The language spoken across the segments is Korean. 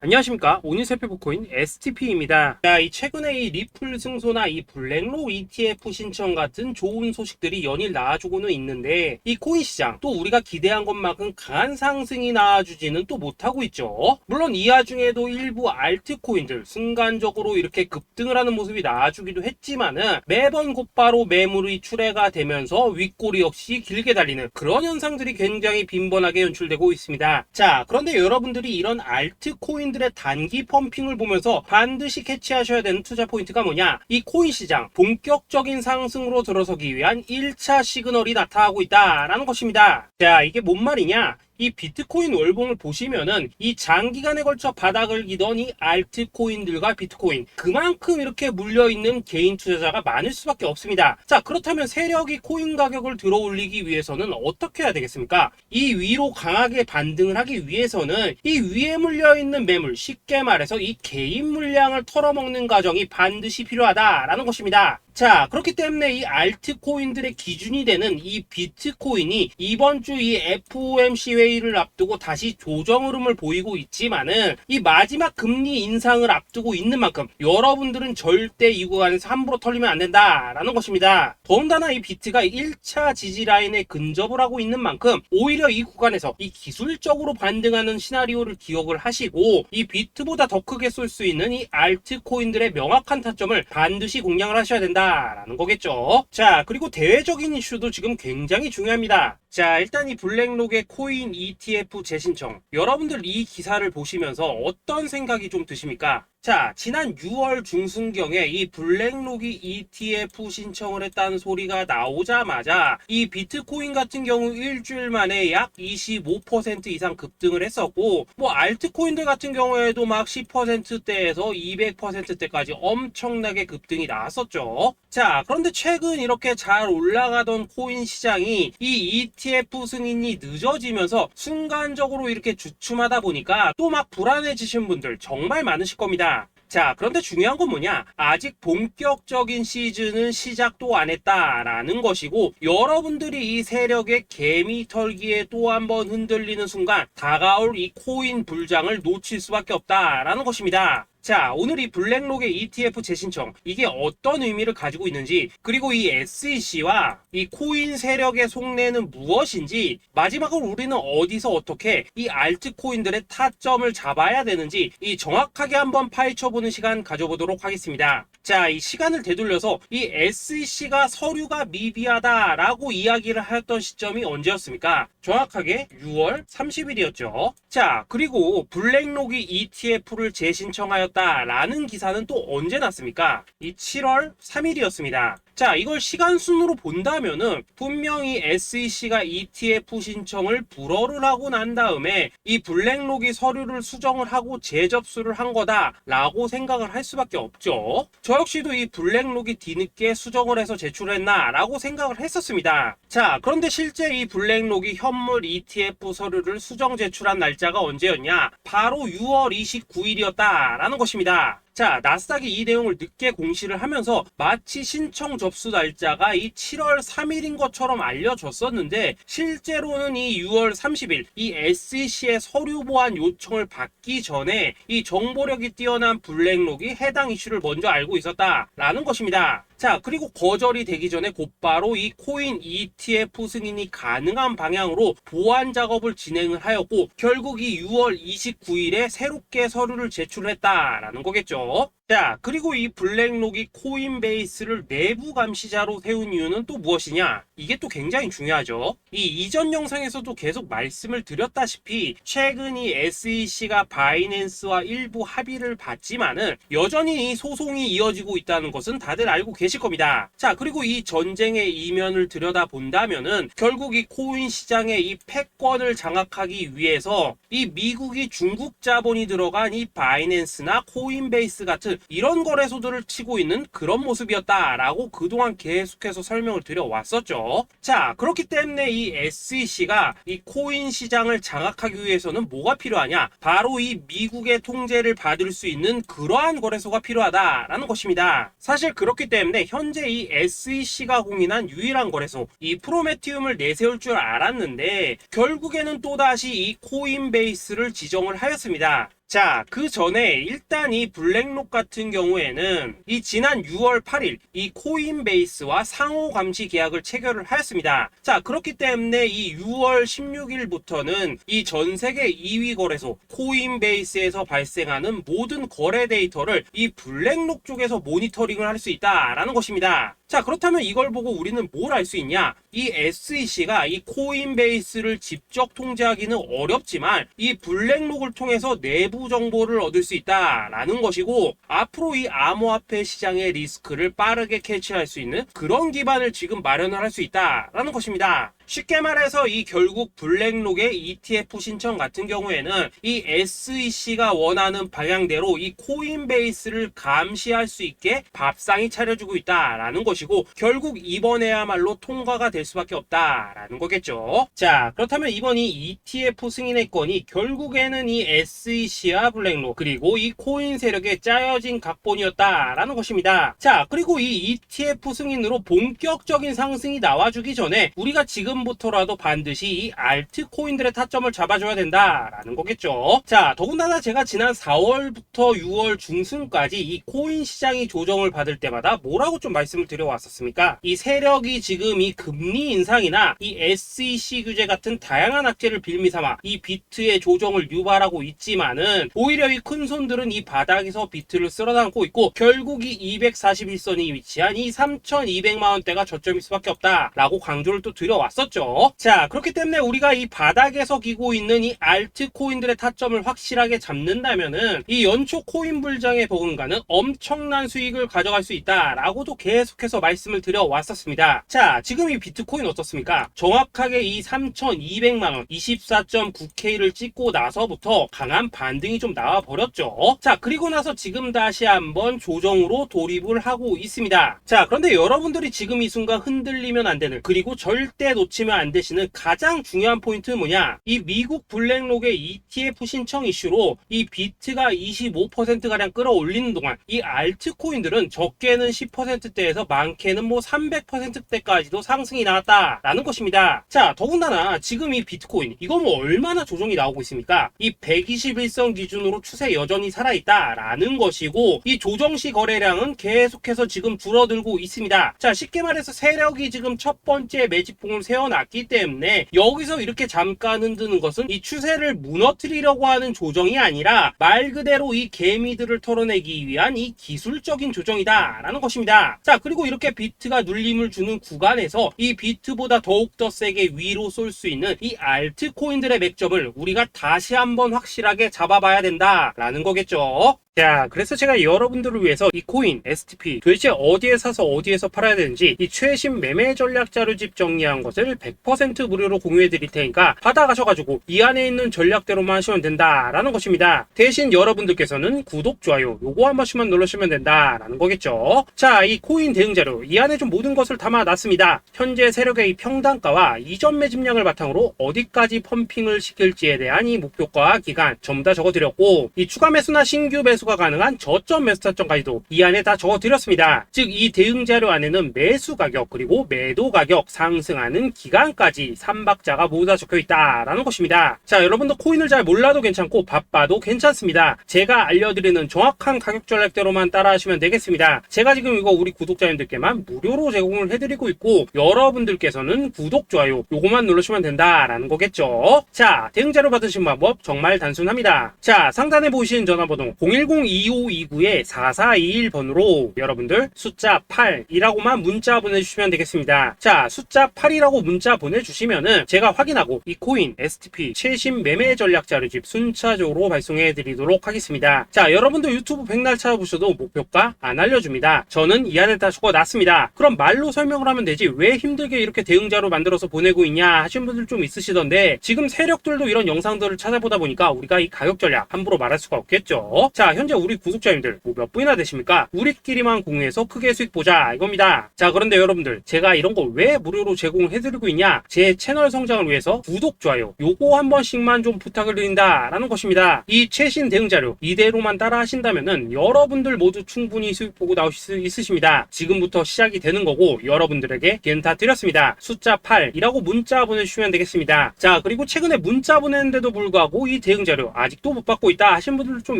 안녕하십니까. 오늘 살펴볼 코인 STP입니다. 자, 이 최근에 이 리플 승소나 이 블랙록 ETF 신청 같은 좋은 소식들이 연일 나와주고는 있는데, 이 코인 시장 또 우리가 기대한 것만큼 강한 상승이 나와주지는 또 못하고 있죠. 물론 이 와중에도 일부 알트코인들 순간적으로 이렇게 급등을 하는 모습이 나와주기도 했지만은 매번 곧바로 매물이 출회가 되면서 윗꼬리 역시 길게 달리는 그런 현상들이 굉장히 빈번하게 연출되고 있습니다. 자, 그런데 여러분들이 이런 알트코인 들의 단기 펌핑을 보면서 반드시 캐치하셔야 되는 투자 포인트가 뭐냐? 이 코인 시장 본격적인 상승으로 들어서기 위한 1차 시그널이 나타나고 있다라는 것입니다. 자, 이게 뭔 말이냐? 이 비트코인 월봉을 보시면은 이 장기간에 걸쳐 바닥을 기던 이 알트코인들과 비트코인 그만큼 이렇게 물려있는 개인 투자자가 많을 수밖에 없습니다. 자, 그렇다면 세력이 코인 가격을 들어올리기 위해서는 어떻게 해야 되겠습니까? 이 위로 강하게 반등을 하기 위해서는 이 위에 물려있는 매물, 쉽게 말해서 이 개인 물량을 털어먹는 과정이 반드시 필요하다라는 것입니다. 자, 그렇기 때문에 이 알트코인들의 기준이 되는 이 비트코인이 이번 주 이 FOMC 회의를 앞두고 다시 조정 흐름을 보이고 있지만은 이 마지막 금리 인상을 앞두고 있는 만큼 여러분들은 절대 이 구간에서 함부로 털리면 안 된다라는 것입니다. 더군다나 이 비트가 1차 지지 라인에 근접을 하고 있는 만큼 오히려 이 구간에서 이 기술적으로 반등하는 시나리오를 기억을 하시고 이 비트보다 더 크게 쏠 수 있는 이 알트코인들의 명확한 타점을 반드시 공략을 하셔야 된다 라는 거겠죠. 자, 그리고 대외적인 이슈도 지금 굉장히 중요합니다. 자, 일단 이 블랙록의 코인 ETF 재신청, 여러분들 이 기사를 보시면서 어떤 생각이 좀 드십니까? 자, 지난 6월 중순경에 이 블랙록이 ETF 신청을 했다는 소리가 나오자마자 이 비트코인 같은 경우 일주일 만에 약 25% 이상 급등을 했었고, 뭐 알트코인들 같은 경우에도 막 10%대에서 200%대까지 엄청나게 급등이 나왔었죠. 자, 그런데 최근 이렇게 잘 올라가던 코인 시장이 이 ETF 승인이 늦어지면서 순간적으로 이렇게 주춤하다 보니까 또 막 불안해지신 분들 정말 많으실 겁니다. 자, 그런데 중요한 건 뭐냐? 아직 본격적인 시즌은 시작도 안 했다라는 것이고, 여러분들이 이 세력의 개미 털기에 또 한 번 흔들리는 순간 다가올 이 코인 불장을 놓칠 수밖에 없다라는 것입니다. 자, 오늘 이 블랙록의 ETF 재신청, 이게 어떤 의미를 가지고 있는지, 그리고 이 SEC와 이 코인 세력의 속내는 무엇인지, 마지막으로 우리는 어디서 어떻게 이 알트코인들의 타점을 잡아야 되는지 이 정확하게 한번 파헤쳐보는 시간 가져보도록 하겠습니다. 자, 이 시간을 되돌려서 이 SEC가 서류가 미비하다라고 이야기를 하였던 시점이 언제였습니까? 정확하게 6월 30일이었죠. 자, 그리고 블랙록이 ETF를 재신청하였다라는 기사는 또 언제 났습니까? 이 7월 3일이었습니다. 자, 이걸 시간순으로 본다면은 분명히 SEC가 ETF 신청을 불허를 하고 난 다음에 이 블랙록이 서류를 수정을 하고 재접수를 한 거다라고 생각을 할 수밖에 없죠. 저 역시도 이 블랙록이 뒤늦게 수정을 해서 제출했나라고 생각을 했었습니다. 자, 그런데 실제 이 블랙록이 현물 ETF 서류를 수정 제출한 날짜가 언제였냐? 바로 6월 29일이었다라는 것입니다. 자, 나스닥이 이 내용을 늦게 공시를 하면서 마치 신청 접수 날짜가 이 7월 3일인 것처럼 알려졌었는데, 실제로는 이 6월 30일 이 SEC의 서류 보완 요청을 받기 전에 이 정보력이 뛰어난 블랙록이 해당 이슈를 먼저 알고 있었다라는 것입니다. 자, 그리고 거절이 되기 전에 곧바로 이 코인 ETF 승인이 가능한 방향으로 보완 작업을 진행을 하였고, 결국 이 6월 29일에 새롭게 서류를 제출했다라는 거겠죠. 자, 그리고 이 블랙록이 코인베이스를 내부 감시자로 세운 이유는 또 무엇이냐? 이게 또 굉장히 중요하죠. 이 이전 영상에서도 계속 말씀을 드렸다시피 최근 이 SEC가 바이낸스와 일부 합의를 봤지만은 여전히 이 소송이 이어지고 있다는 것은 다들 알고 계실 겁니다. 자, 그리고 이 전쟁의 이면을 들여다본다면은 결국 이 코인 시장의 이 패권을 장악하기 위해서 이 미국이 중국 자본이 들어간 이 바이낸스나 코인베이스 같은 이런 거래소들을 치고 있는 그런 모습이었다라고 그동안 계속해서 설명을 드려왔었죠. 자, 그렇기 때문에 이 SEC가 이 코인 시장을 장악하기 위해서는 뭐가 필요하냐? 바로 이 미국의 통제를 받을 수 있는 그러한 거래소가 필요하다라는 것입니다. 사실 그렇기 때문에 현재 이 SEC가 공인한 유일한 거래소, 이 프로메티움을 내세울 줄 알았는데 결국에는 또다시 이 코인베이스를 지정을 하였습니다. 자, 그 전에 일단 이 블랙록 같은 경우에는 이 지난 6월 8일 이 코인베이스와 상호 감시 계약을 체결을 하였습니다. 자, 그렇기 때문에 이 6월 16일부터는 이 전 세계 2위 거래소 코인베이스에서 발생하는 모든 거래 데이터를 이 블랙록 쪽에서 모니터링을 할 수 있다라는 것입니다. 자, 그렇다면 이걸 보고 우리는 뭘 알 수 있냐? 이 SEC가 이 코인베이스를 직접 통제하기는 어렵지만 이 블랙록을 통해서 내부 정보를 얻을 수 있다라는 것이고, 앞으로 이 암호화폐 시장의 리스크를 빠르게 캐치할 수 있는 그런 기반을 지금 마련을 할 수 있다라는 것입니다. 쉽게 말해서 이 결국 블랙록의 ETF 신청 같은 경우에는 이 SEC가 원하는 방향대로 이 코인베이스를 감시할 수 있게 밥상이 차려주고 있다라는 것이고, 결국 이번에야말로 통과가 될 수밖에 없다라는 거겠죠. 자, 그렇다면 이번 이 ETF 승인의 건이 결국에는 이 SEC와 블랙록 그리고 이 코인 세력의 짜여진 각본이었다라는 것입니다. 자, 그리고 이 ETF 승인으로 본격적인 상승이 나와주기 전에 우리가 지금부터라도 반드시 이 알트코인들의 타점을 잡아줘야 된다라는 거겠죠. 자, 더군다나 제가 지난 4월부터 6월 중순까지 이 코인 시장이 조정을 받을 때마다 뭐라고 좀 말씀을 드려왔었습니까? 이 세력이 지금 이 금리 인상이나 이 SEC 규제 같은 다양한 악재를 빌미삼아 이 비트의 조정을 유발하고 있지만은 오히려 이 큰 손들은 이 바닥에서 비트를 쓸어담고 있고, 결국 이 241선이 위치한 이 3,200만원대가 저점일 수밖에 없다라고 강조를 또 드려왔었죠. 자, 그렇기 때문에 우리가 이 바닥에서 기고 있는 이 알트코인들의 타점을 확실하게 잡는다면은 이 연초 코인 불장에 버금가는 엄청난 수익을 가져갈 수 있다라고도 계속해서 말씀을 드려왔었습니다. 자, 지금 이 비트코인 어떻습니까? 정확하게 이 3,200만원 24.9K를 찍고 나서부터 강한 반등이 좀 나와버렸죠. 자, 그리고 나서 지금 다시 한번 조정으로 돌입을 하고 있습니다. 자, 그런데 여러분들이 지금 이 순간 흔들리면 안 되는, 그리고 절대 놓치면 안 되시는 가장 중요한 포인트는 뭐냐? 이 미국 블랙록의 ETF 신청 이슈로 이 비트가 25%가량 끌어올리는 동안 이 알트코인들은 적게는 10%대에서 많게는 뭐 300%대까지도 상승이 나왔다라는 것입니다. 자, 더군다나 지금 이 비트코인 이거 뭐 얼마나 조정이 나오고 있습니까? 이 121선 기준으로 추세 여전히 살아있다라는 것이고, 이 조정시 거래량은 계속해서 지금 줄어들고 있습니다. 자, 쉽게 말해서 세력이 지금 첫 번째 매집봉을 세워놨기 때문에 여기서 이렇게 잠깐 흔드는 것은 이 추세를 무너뜨리려고 하는 조정이 아니라 말 그대로 이 개미들을 털어내기 위한 이 기술적인 조정이다라는 것입니다. 자, 그리고 이렇게 비트가 눌림을 주는 구간에서 이 비트보다 더욱 더 세게 위로 쏠 수 있는 이 알트코인들의 맥점을 우리가 다시 한번 확실하게 잡아봐야 된다라는 거겠죠. 자, 그래서 제가 여러분들을 위해서 이 코인, STP 도대체 어디에 사서 어디에서 팔아야 되는지 이 최신 매매 전략 자료집 정리한 것을 100% 무료로 공유해 드릴 테니까 받아가셔가지고 이 안에 있는 전략대로만 하시면 된다라는 것입니다. 대신 여러분들께서는 구독, 좋아요 요거 한 번씩만 눌러주시면 된다라는 거겠죠. 자, 이 코인 대응 자료 이 안에 좀 모든 것을 담아놨습니다. 현재 세력의 이 평단가와 이전 매집량을 바탕으로 어디까지 펌핑을 시킬지에 대한 이 목표가 기간 전부 다 적어드렸고, 이 추가 매수나 신규 매수가 가능한 저점 매수 타점까지도 이 안에 다 적어드렸습니다. 즉 이 대응 자료 안에는 매수 가격 그리고 매도 가격, 상승하는 기간까지 3박자가 모두 다 적혀있다라는 것입니다. 자, 여러분도 코인을 잘 몰라도 괜찮고 바빠도 괜찮습니다. 제가 알려드리는 정확한 가격 전략대로만 따라하시면 되겠습니다. 제가 지금 이거 우리 구독자님들께만 무료로 제공을 해드리고 있고, 여러분들께서는 구독, 좋아요 요거만 누르시면 된다라는 거겠죠. 자, 대응 자료 받으신 방법 정말 단순합니다. 자, 상단에 보이시는 전화번호 010-2529-4421번으로 여러분들 숫자 8이라고만 문자 보내주시면 되겠습니다. 자, 숫자 8이라고 문자 보내주시면은 제가 확인하고 이 코인, STP 최신 매매 전략 자료집 순차적으로 발송해 드리도록 하겠습니다. 자, 여러분들 유튜브 백날 찾아보셔도 목표가 안 알려줍니다. 저는 이 안에 다 적어놨습니다. 그럼 말로 설명을 하면 되지 왜 힘들게 이렇게 대응자로 만들어서 보내고 있냐 하신 분들 좀 있으시던데, 지금 세력들도 이런 영상들을 찾아보다 보니까 우리가 이 가격 전략 함부로 말할 수가 없겠죠. 자, 현재 우리 구독자님들 뭐 몇 분이나 되십니까? 우리끼리만 공유해서 크게 수익 보자 이겁니다. 자, 그런데 여러분들 제가 이런 거 왜 무료로 제공해드리고 있냐? 제 채널 성장을 위해서 구독, 좋아요 요거 한 번씩만 좀 부탁을 드린다 라는 것입니다. 이 최신 대응 자료 이대로만 따라 하신다면은 여러분들 모두 충분히 수익 보고 나오실 수 있으십니다. 지금부터 시작이 되는 거고 여러분들에게 기회는 다 드렸습니다. 숫자 8이라고 문자 보내주시면 되겠습니다. 자, 그리고 최근에 문자 보냈는데도 불구하고 이 대응 자료 아직도 못 받고 있다 하신 분들 좀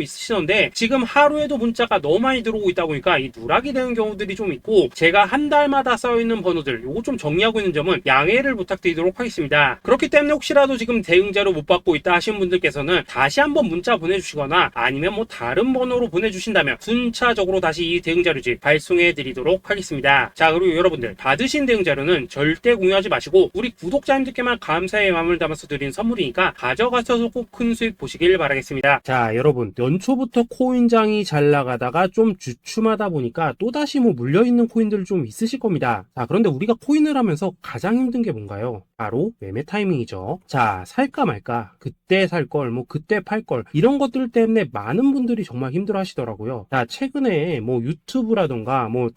있으시던데, 지금 하루에도 문자가 너무 많이 들어오고 있다 보니까 이 누락이 되는 경우들이 좀 있고, 제가 한 달마다 쌓여있는 번호들 요거 좀 정리하고 있는 점은 양해를 부탁드리도록 하겠습니다. 그렇기 때문에 혹시라도 지금 대응 자료 못 받고 있다 하신 분들께서는 다시 한번 문자 보내주시거나 아니면 뭐 다른 번호로 보내주신다면 순차적으로 다시 이 대응 자료집 발송해 드리도록 하겠습니다. 자, 그리고 여러분들 받으신 대응 자료는 절대 공유하지 마시고 우리 구독자님들께만 감사의 마음을 담아서 드린 선물이니까 가져가셔서 꼭 큰 수익 보시길 바라겠습니다. 자, 여러분 연초부터 코인장이 잘 나가다가 좀 주춤하다 보니까 또다시 뭐 물려있는 코인들 좀 있으실 겁니다. 자, 그런데 우리가 코인을 하면서 가장 힘든 게 뭔가요? 바로 매매 타이밍이죠. 자, 살까 말까, 그때 살 걸, 뭐 그때 팔 걸, 이런 것들 때문에 많은 분들이 정말 힘들어 하시더라고요. 자, 최근에 뭐 유튜브라던가 뭐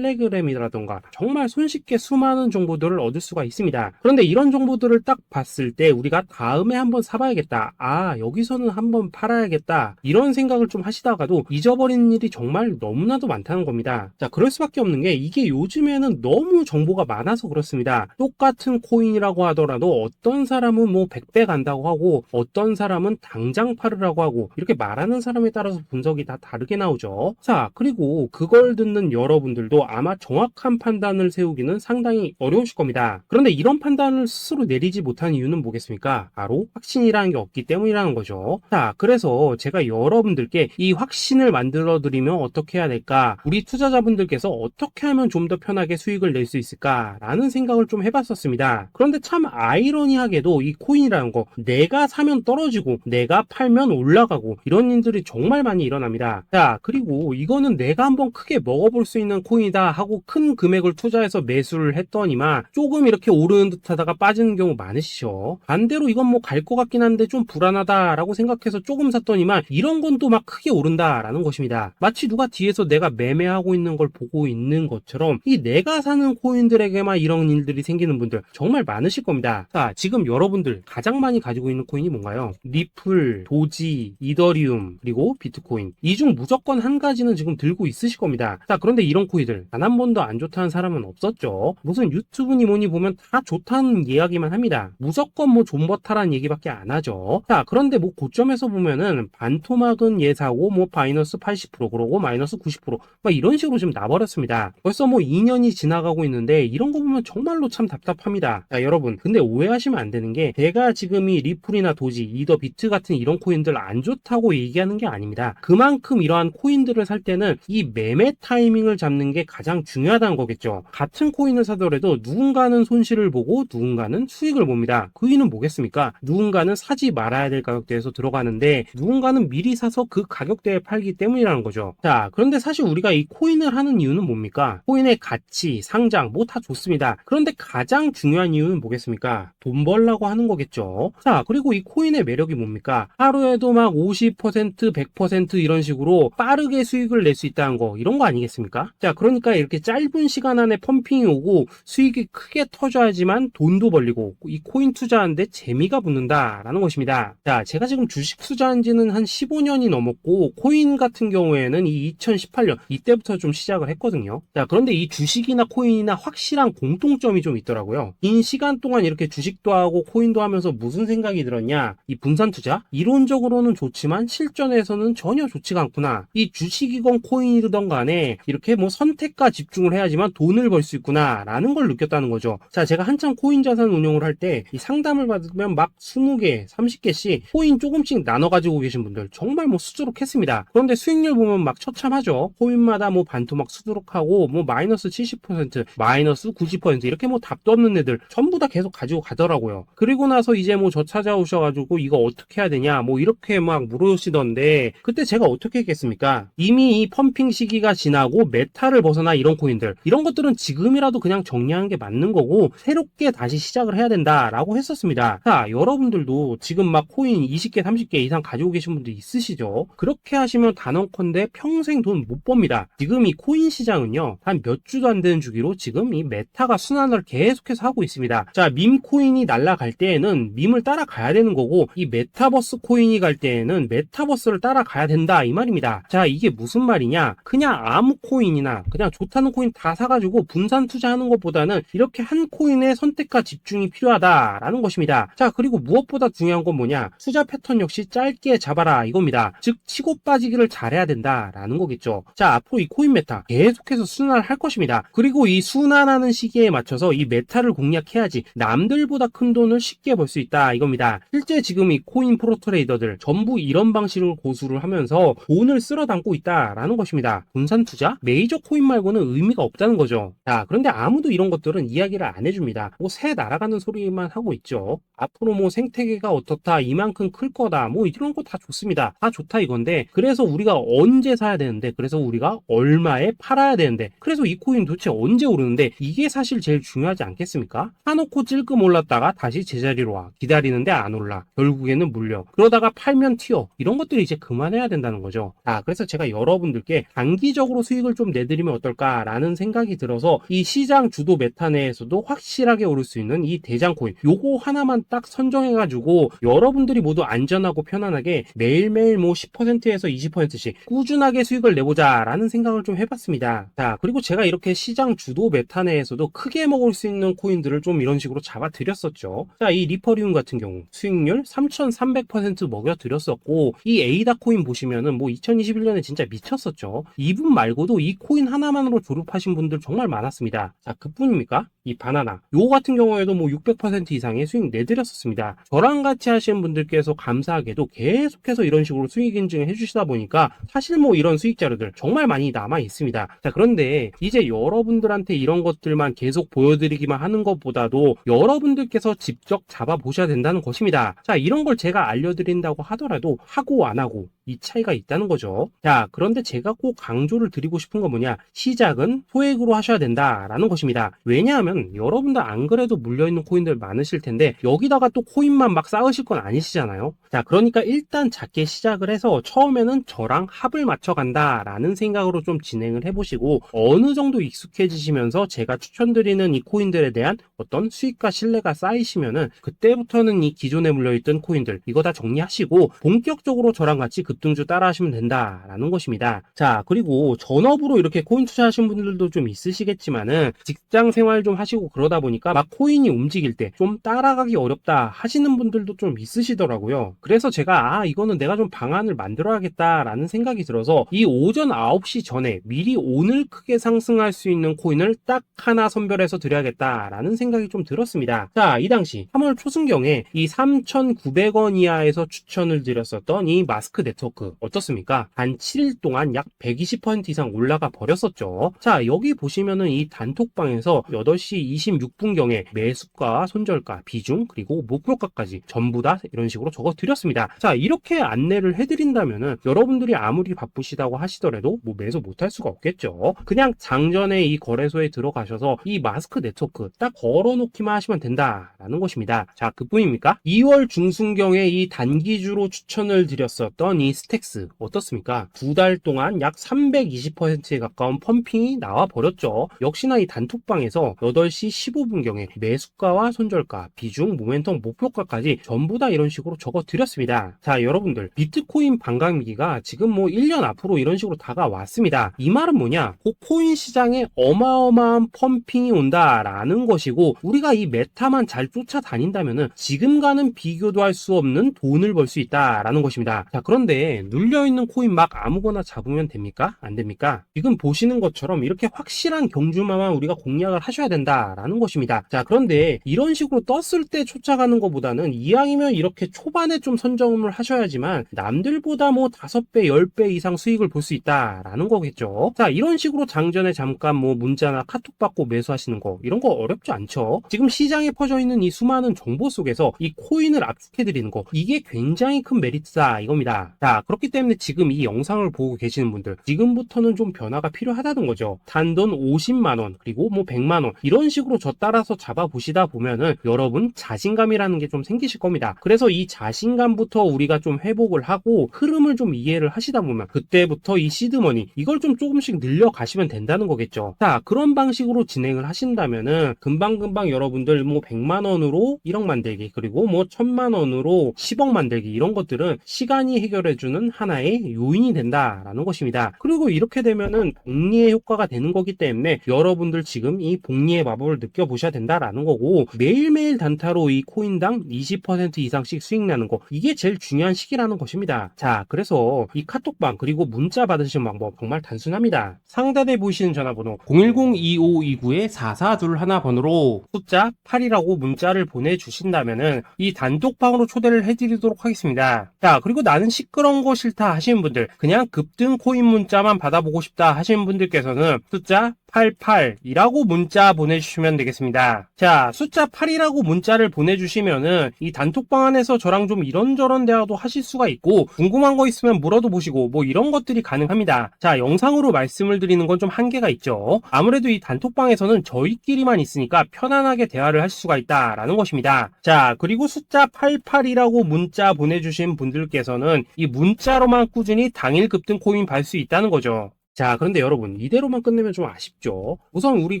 텔레그램이라던가 정말 손쉽게 수많은 정보들을 얻을 수가 있습니다. 그런데 이런 정보들을 딱 봤을 때 우리가 다음에 한번 사봐야겠다, 아 여기서는 한번 팔아야겠다, 이런 생각을 좀 하시다가도 잊어버리는 일이 정말 너무나도 많다는 겁니다. 자, 그럴 수밖에 없는 게 이게 요즘에는 너무 정보가 많아서 그렇습니다. 똑같은 코인이라고 하더라도 어떤 사람은 뭐 100배 간다고 하고 어떤 사람은 당장 팔으라고 하고, 이렇게 말하는 사람에 따라서 분석이 다 다르게 나오죠. 자, 그리고 그걸 듣는 여러분들도 아마 정확한 판단을 세우기는 상당히 어려우실 겁니다. 그런데 이런 판단을 스스로 내리지 못한 이유는 뭐겠습니까? 바로 확신이라는 게 없기 때문이라는 거죠. 자, 그래서 제가 여러분들께 이 확신을 만들어 드리면 어떻게 해야 될까, 우리 투자자분들께서 어떻게 하면 좀 더 편하게 수익을 낼 수 있을까 라는 생각을 좀 해봤었습니다. 그런데 참 아이러니하게도 이 코인이라는 거, 내가 사면 떨어지고 내가 팔면 올라가고 이런 일들이 정말 많이 일어납니다. 자, 그리고 이거는 내가 한번 크게 먹어볼 수 있는 코인이다 하고 큰 금액을 투자해서 매수를 했더니만 조금 이렇게 오르는 듯 하다가 빠지는 경우 많으시죠. 반대로 이건 뭐 갈 것 같긴 한데 좀 불안하다 라고 생각해서 조금 샀더니만 이런 건 또 막 크게 오른다 라는 것입니다. 마치 누가 뒤에서 내가 매매하고 있는 걸 보고 있는 것처럼 이 내가 사는 코인들에게만 이런 일들이 생기는 분들 정말 많으실 겁니다. 자, 지금 여러분들 가장 많이 가지고 있는 코인이 뭔가요? 리플, 도지, 이더리움, 그리고 비트코인. 이 중 무조건 한 가지는 지금 들고 있으실 겁니다. 자, 그런데 이런 코인들 단 한 번도 안 좋다는 사람은 없었죠. 무슨 유튜브니 뭐니 보면 다 좋다는 이야기만 합니다. 무조건 뭐 존버타라는 얘기밖에 안 하죠. 자, 그런데 뭐 고점에서 보면은 반토막은 예사고 뭐 마이너스 80% 그러고 마이너스 90%막 이런 식으로 지금 나버렸습니다. 벌써 뭐 2년이 지나가고 있는데 이런 거 보면 정말로 참 답답합니다. 자, 여러분 근데 오해하시면 안 되는 게 제가 지금 이 리플이나 도지, 이더, 비트 같은 이런 코인들 안 좋다고 얘기하는 게 아닙니다. 그만큼 이러한 코인들을 살 때는 이 매매 타이밍을 잡는 게 가장 중요하다는 거겠죠. 같은 코인을 사더라도 누군가는 손실을 보고 누군가는 수익을 봅니다. 그 이유는 뭐겠습니까? 누군가는 사지 말아야 될 가격대에서 들어가는데 누군가는 미리 사서 그 가격대에 팔기 때문이라는 거죠. 자, 그런데 사실 우리가 이 코인을 하는 이유는 뭡니까? 코인의 가치, 상장 뭐 다 좋습니다. 그런데 가장 중요한 이유는 뭐겠습니까? 돈 벌라고 하는 거겠죠. 자, 그리고 이 코인의 매력이 뭡니까? 하루에도 막 50%, 100% 이런 식으로 빠르게 수익을 낼 수 있다는 거, 이런 거 아니겠습니까? 자, 그러니까 이렇게 짧은 시간 안에 펌핑이 오고 수익이 크게 터져야지만 돈도 벌리고 이 코인 투자하는데 재미가 붙는다라는 것입니다. 자, 제가 지금 주식 투자한 지는 한 15년이 넘었고 코인 같은 경우에는 이 2018년 이때부터 좀 시작을 했거든요. 자, 그런데 이 주식이나 코인이나 확실한 공통점이 좀 있더라고요. 긴 시간 동안 이렇게 주식도 하고 코인도 하면서 무슨 생각이 들었냐? 이 분산 투자? 이론적으로는 좋지만 실전에서는 전혀 좋지가 않구나. 이 주식이건 코인이든 간에 이렇게 뭐 선택과 집중을 해야지만 돈을 벌 수 있구나 라는 걸 느꼈다는 거죠. 자, 제가 한창 코인 자산 운용을 할 때 이 상담을 받으면 막 20개, 30개씩 코인 조금씩 나눠 가지고 계신 분들 정말 뭐 수두룩했습니다. 그런데 수익률 보면 막 처참하죠. 코인마다 뭐 반토막 수두룩하고 뭐 마이너스 70%, 마이너스 90% 이렇게 뭐 답도 없는 애들 전부 다 계속 가지고 가더라고요. 그리고 나서 이제 뭐 저 찾아오셔가지고 이거 어떻게 해야 되냐 뭐 이렇게 막 물으시던데, 그때 제가 어떻게 했겠습니까? 이미 이 펌핑 시기가 지나고 메타를 벗어나 이런 코인들, 이런 것들은 지금이라도 그냥 정리하는 게 맞는 거고 새롭게 다시 시작을 해야 된다라고 했었습니다. 자, 여러분들도 지금 막 코인 20개, 30개 이상 가지고 계신 분들 있으시죠? 그렇게 하시면 단언컨대 평생 돈 못 법니다. 지금 이 코인 시장은요, 한 몇 주도 안 되는 주기로 지금 이 메타가 순환을 계속해서 하고 있습니다. 자, 밈 코인이 날아갈 때에는 밈을 따라가야 되는 거고, 이 메타버스 코인이 갈 때에는 메타버스를 따라가야 된다, 이 말입니다. 자, 이게 무슨 말이냐? 그냥 아무 코인이나 그냥 좋다는 코인 다 사가지고 분산 투자하는 것보다는 이렇게 한 코인의 선택과 집중이 필요하다라는 것입니다. 자, 그리고 무엇보다 중요한 건 뭐냐? 투자 패턴 역시 짧게 잡아라, 이겁니다. 즉 치고 빠지기를 잘해야 된다라는 거겠죠. 자, 앞으로 이 코인 메타 계속해서 순환할 것입니다. 그리고 이 순환하는 시기에 맞춰서 이 메타를 공략해야지 남들보다 큰 돈을 쉽게 벌 수 있다, 이겁니다. 실제 지금 이 코인 프로 트레이더들 전부 이런 방식으로 고수를 하면서 돈을 쓸어 담고 있다라는 것입니다. 분산 투자? 메이저 코인 말고는 의미가 없다는 거죠. 자, 그런데 아무도 이런 것들은 이야기를 안 해줍니다. 뭐 새 날아가는 소리만 하고 있죠. 앞으로 뭐 생태계가 어떻다, 이만큼 클 거다, 뭐 이런 거 다 좋습니다. 다 좋다 이건데, 그래서 우리가 언제 사야 되는데, 그래서 우리가 얼마에 팔아야 되는데, 그래서 이 코인 도대체 언제 오르는데, 이게 사실 제일 중요하지 않겠습니까? 사놓고 찔끔 올랐다가 다시 제자리로 와. 기다리는데 안 올라. 결국에는 물려. 그러다가 팔면 튀어. 이런 것들이 이제 그만해야 된다는 거죠. 그래서 제가 여러분들께 단기적으로 수익을 좀 내드리면 어떨까라는 생각이 들어서 이 시장 주도 메타 내에서도 확실하게 오를 수 있는 이 대장 코인, 요거 하나만 딱 선정해가지고 여러분들이 모두 안전하고 편안하게 매일매일 뭐 10%에서 20%씩 꾸준하게 수익을 내보자 라는 생각을 좀 해봤습니다. 자, 그리고 제가 이렇게 시장 주도 메타 내에서도 크게 먹을 수 있는 코인들을 좀 이런 식으로 잡아드렸었죠. 자, 이 리퍼리움 같은 경우 수익률 3300% 먹여드렸었고, 이 에이다 코인 보시면은 뭐 2021년에 진짜 미쳤었죠. 이분 말고도 이 코인 하나만으로 졸업하신 분들 정말 많았습니다. 자, 그뿐입니까? 이 바나나 요 같은 경우에도 뭐 600% 이상의 수익 내드렸었습니다. 저랑 같이 하시는 분들께서 감사하게도 계속해서 이런 식으로 수익 인증을 해주시다 보니까 사실 뭐 이런 수익 자료들 정말 많이 남아 있습니다. 자, 그런데 이제 여러분들한테 이런 것들만 계속 보여드리기만 하는 것보다도 여러분들께서 직접 잡아보셔야 된다는 것입니다. 자, 이런 걸 제가 알려드린다고 하더라도 하고 안 하고 이 차이가 있다는 거죠. 자, 그런데 제가 꼭 강조를 드리고 싶은 건 뭐냐? 시작은 소액으로 하셔야 된다라는 것입니다. 왜냐하면 여러분들 안 그래도 물려있는 코인들 많으실 텐데 여기다가 또 코인만 막 쌓으실 건 아니시잖아요. 자, 그러니까 일단 작게 시작을 해서 처음에는 저랑 합을 맞춰간다라는 생각으로 좀 진행을 해보시고, 어느 정도 익숙해지시면서 제가 추천드리는 이 코인들에 대한 어떤 수익과 신뢰가 쌓이시면은 그때부터는 이 기존에 물려있던 코인들 이거 다 정리하시고 본격적으로 저랑 같이 급등주 따라 하시면 된다라는 것입니다. 자, 그리고 전업으로 이렇게 코인 투자하신 분들도 좀 있으시겠지만은 직장 생활 좀 하시고 그러다 보니까 막 코인이 움직일 때 좀 따라가기 어렵다 하시는 분들도 좀 있으시더라고요. 그래서 제가 이거는 내가 좀 방안을 만들어야겠다라는 생각이 들어서 이 오전 9시 전에 미리 오늘 크게 상승할 수 있는 코인을 딱 하나 선별해서 드려야겠다라는 생각이 좀 들었습니다. 자, 이 당시 3월 초순경에 이 3,900원 이하에서 추천을 드렸었던 이 마스크 네트워크 어떻습니까? 단 7일 동안 약 120% 이상 올라가 버렸었죠. 자, 여기 보시면은 이 단톡방에서 8시 26분경에 매수가, 손절가, 비중, 그리고 목표가까지 전부 다 이런 식으로 적어 드렸습니다. 자, 이렇게 안내를 해드린다면은 여러분들이 아무리 바쁘시다고 하시더라도 뭐 매수 못할 수가 없겠죠. 그냥 장전에 이 거래소에 들어가셔서 이 마스크 네트워크 딱 걸어놓기만 하시면 된다라는 것입니다. 자, 그뿐입니까? 2월 중순경에 이 단기주로 추천을 드렸었던 이 스택스 어떻습니까? 2달 동안 약 320%에 가까운 펌핑이 나와 버렸죠. 역시나 이 단톡방에서 8시 15분경에 매수가와 손절가, 비중, 모멘텀, 목표가까지 전부 다 이런 식으로 적어 드렸습니다. 자, 여러분들 비트코인 반감기가 지금 뭐 1년 앞으로 이런 식으로 다가왔습니다. 이 말은 뭐냐? 코인 시장에 어마어마한 펌핑이 온다라는 것이고, 우리가 이 메타만 잘 쫓아다닌다면은 지금과는 비교도 할 수 없는 돈을 벌 수 있다라는 것입니다. 자, 그런데 눌려있는 코인 막 아무거나 잡으면 됩니까? 안 됩니까? 지금 보시는 것처럼 이렇게 확실한 경주마만 우리가 공략을 하셔야 된다라는 것입니다. 자, 그런데 이런 식으로 떴을 때 쫓아가는 것보다는 이왕이면 이렇게 초반에 좀 선점을 하셔야지만 남들보다 뭐 5배, 10배 이상 수익을 볼 수 있다라는 거겠죠. 자, 이런 식으로 장전에 잠깐 뭐 문자나 카톡 받고 매수하시는 거 이런 거 어렵지 않죠. 지금 시장에 퍼져 있는 이 수많은 정보 속에서 이 코인을 압축해드리는 거, 이게 굉장히 큰 메리트다 이겁니다. 자, 그렇기 때문에 지금 이 영상을 보고 계시는 분들 지금부터는 좀 변화가 필요하다는 거죠. 단돈 50만원 그리고 뭐 100만원 이런 식으로 저 따라서 잡아보시다 보면은 여러분 자신감이라는 게 좀 생기실 겁니다. 그래서 이 자신감부터 우리가 좀 회복을 하고 흐름을 좀 조금 이해를 하시다 보면 그때부터 이 시드머니 이걸 좀 조금씩 늘려가시면 된다는 거겠죠. 자, 그런 방식으로 진행을 하신다면은 금방금방 여러분들 뭐 100만원으로 1억 만들기, 그리고 뭐 1000만원으로 10억 만들기, 이런 것들은 시간이 해결해주는 하나의 요인이 된다라는 것입니다. 그리고 이렇게 되면은 복리의 효과가 되는 거기 때문에 여러분들 지금 이 복리의 마법을 느껴보셔야 된다라는 거고, 매일매일 단타로 이 코인당 20% 이상씩 수익 나는 거, 이게 제일 중요한 시기라는 것입니다. 자, 그래서 이 카톡방 그리고 문자 받으시는 방법 정말 단순합니다. 상단에 보이시는 전화번호 010-2529-4421 번호로 숫자 8이라고 문자를 보내주신다면은 이 단톡방으로 초대를 해드리도록 하겠습니다. 자, 그리고 나는 시끄러운 거 싫다 하시는 분들, 그냥 급등 코인 문자만 받아보고 싶다 하시는 분들께서는 숫자 88이라고 문자 보내주시면 되겠습니다. 자, 숫자 8이라고 문자를 보내주시면은 이 단톡방 안에서 저랑 좀 이런저런 대화도 하실 수가 있고, 궁금한 거 있으면 물어도 보시고 뭐 이런 것들이 가능합니다. 자, 영상으로 말씀을 드리는 건 좀 한계가 있죠. 아무래도 이 단톡방에서는 저희끼리만 있으니까 편안하게 대화를 할 수가 있다라는 것입니다. 자, 그리고 숫자 88이라고 문자 보내주신 분들께서는 이 문자로만 꾸준히 당일 급등 코인 받을 수 있다는 거죠. 자, 그런데 여러분, 이대로만 끝내면 좀 아쉽죠. 우선 우리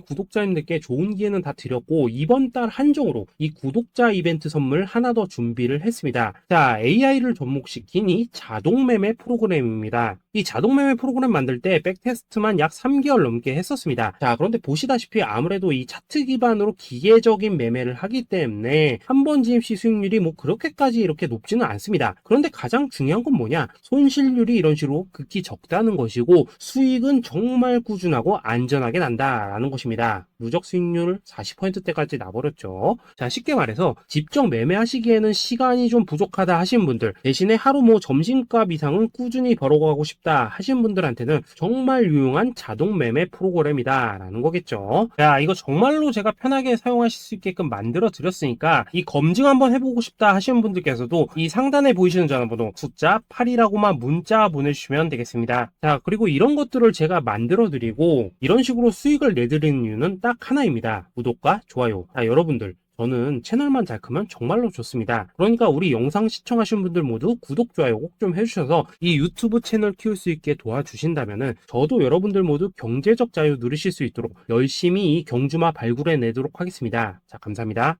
구독자님들께 좋은 기회는 다 드렸고, 이번 달 한정으로 이 구독자 이벤트 선물 하나 더 준비를 했습니다. 자, AI를 접목시킨 이 자동매매 프로그램입니다. 이 자동매매 프로그램 만들 때 백테스트만 약 3개월 넘게 했었습니다. 자, 그런데 보시다시피 아무래도 이 차트 기반으로 기계적인 매매를 하기 때문에 한 번 진입 시 수익률이 뭐 그렇게까지 이렇게 높지는 않습니다. 그런데 가장 중요한 건 뭐냐? 손실률이 이런 식으로 극히 적다는 것이고, 수익은 정말 꾸준하고 안전하게 난다라는 것입니다. 누적 수익률 40%대까지 나버렸죠. 자, 쉽게 말해서 직접 매매하시기에는 시간이 좀 부족하다 하신 분들, 대신에 하루 뭐 점심값 이상은 꾸준히 벌어가고 싶다 하신 분들한테는 정말 유용한 자동 매매 프로그램이다라는 거겠죠. 자, 이거 정말로 제가 편하게 사용하실 수 있게끔 만들어 드렸으니까 이 검증 한번 해보고 싶다 하시는 분들께서도 이 상단에 보이시는 전화번호 숫자 8이라고만 문자 보내주시면 되겠습니다. 자, 그리고 이런 것들을 제가 만들어 드리고 이런 식으로 수익을 내드리는 이유는 딱 하나입니다. 구독과 좋아요. 자, 여러분들, 저는 채널만 잘 크면 정말로 좋습니다. 그러니까 우리 영상 시청하신 분들 모두 구독, 좋아요 꼭 좀 해주셔서 이 유튜브 채널 키울 수 있게 도와주신다면은 저도 여러분들 모두 경제적 자유 누리실 수 있도록 열심히 이 경주마 발굴해 내도록 하겠습니다. 자, 감사합니다.